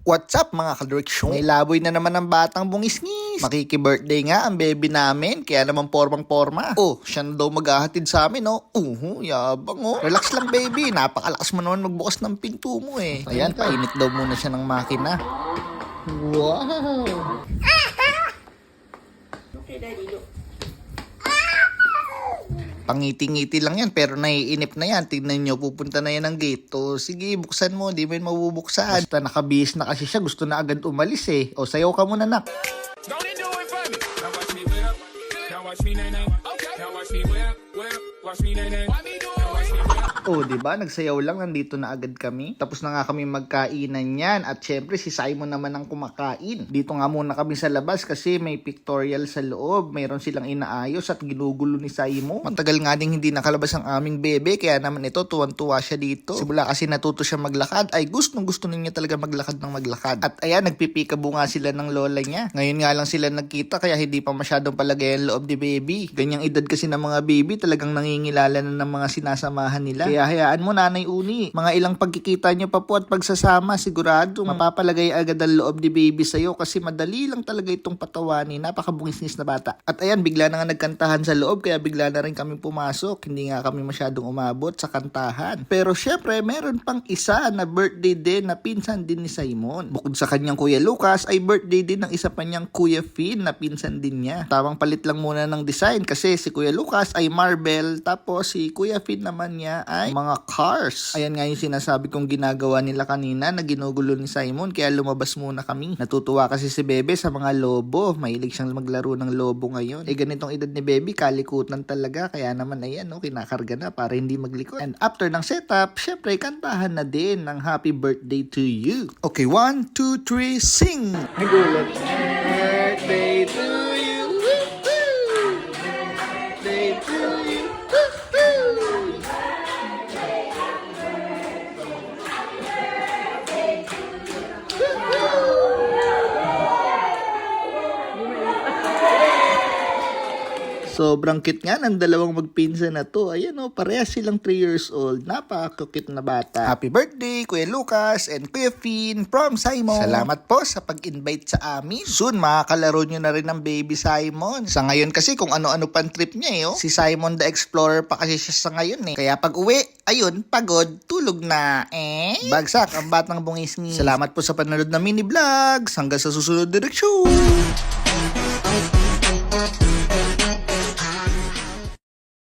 What's up mga ka-direksyon? May laboy na naman ang batang bungis-ngis. Makiki-birthday nga ang baby namin, kaya naman pormang-porma. Oh, siya na daw maghahatid sa amin, oh. Yabang, oh. Relax lang baby, napakalakas mo naman magbukas ng pinto mo eh. Ayan, painit daw muna siya ng makina. Wow! Okay, Daddy, look. Pangiti-ngiti lang yan, pero naiinip na yan. Tignan nyo, pupunta na yan ng gate. O, sige, buksan mo, di mo yun mabubuksan. Basta nakabihis na kasi siya, gusto na agad umalis eh. O, sayaw ka muna, nak. Don't do it for me. Now watch me whip. Now watch me nay nay. Okay. Now watch me whip. Watch me nay nay. Why me do it? Now watch me whip. O, diba? Nagsayaw lang, nandito na agad kami. Tapos na nga kami magkainan yan. At syempre, si Simon naman ang kumakain. Dito nga muna kami sa labas kasi may pictorial sa loob. Mayroon silang inaayos at ginugulo ni Simon. Matagal nga ding hindi nakalabas ang aming bebe, kaya naman ito, tuwan-tuwa siya dito. Simula kasi natuto siya maglakad, ay gustong-gusto niya talaga maglakad ng maglakad. At ayan, nagpipikabo nga sila ng lola niya. Ngayon nga lang sila nagkita, kaya hindi pa masyadong palagay ang loob ni baby. Ganyang edad kasi ng mga baby, talagang nangingilala na ng mga sinasamahan nila. Kaya hayaan mo, Nanay Uni. Mga ilang pagkikita niyo pa po at pagsasama, sigurado mapapalagay agad ang loob ni baby sa'yo kasi madali lang talaga itong patawanin. Napakabungis-ngis na bata. At ayan, bigla na nga nagkantahan sa loob kaya bigla na rin kami pumasok. Hindi nga kami masyadong umabot sa kantahan. Pero syempre, meron pang isa na birthday din na pinsan din ni Simon. Bukod sa kanyang Kuya Lucas, ay birthday din ng isa pa niyang Kuya Finn na pinsan din niya. Tamang palit lang muna ng design kasi si Kuya Lucas ay marble tapos si Kuya Finn naman niya ay mga cars. Ayan nga yung sinasabi kong ginagawa nila kanina na ginugulo ni Simon kaya lumabas muna kami. Natutuwa kasi si Bebe sa mga lobo. Mahilig siyang maglaro ng lobo ngayon. Ganitong edad ni Bebe, kalikutan talaga. Kaya naman ayan, no, kinakarga na para hindi maglikot. And after ng setup, syempre kantahan na din ng happy birthday to you. Okay, 1, 2, 3, sing! Nagulat. Birthday to you. Birthday to you. Sobrang cute nga ng dalawang magpinsan na to. Ayan o, parehas silang 3 years old. Napaka-cute na bata. Happy birthday, Kuya Lucas and Kuya Finn from Simon. Salamat po sa pag-invite sa amin. Soon, makakalaro nyo na rin ng baby Simon. Sa ngayon kasi kung ano-ano pang trip niya eh. Oh. Si Simon the Explorer pa kasi siya sa ngayon eh. Kaya pag uwi, ayun, pagod, tulog na. Bagsak ang batang bungis ni. Salamat po sa panonood ng mini vlogs. Hanggang sa susunod direksyon.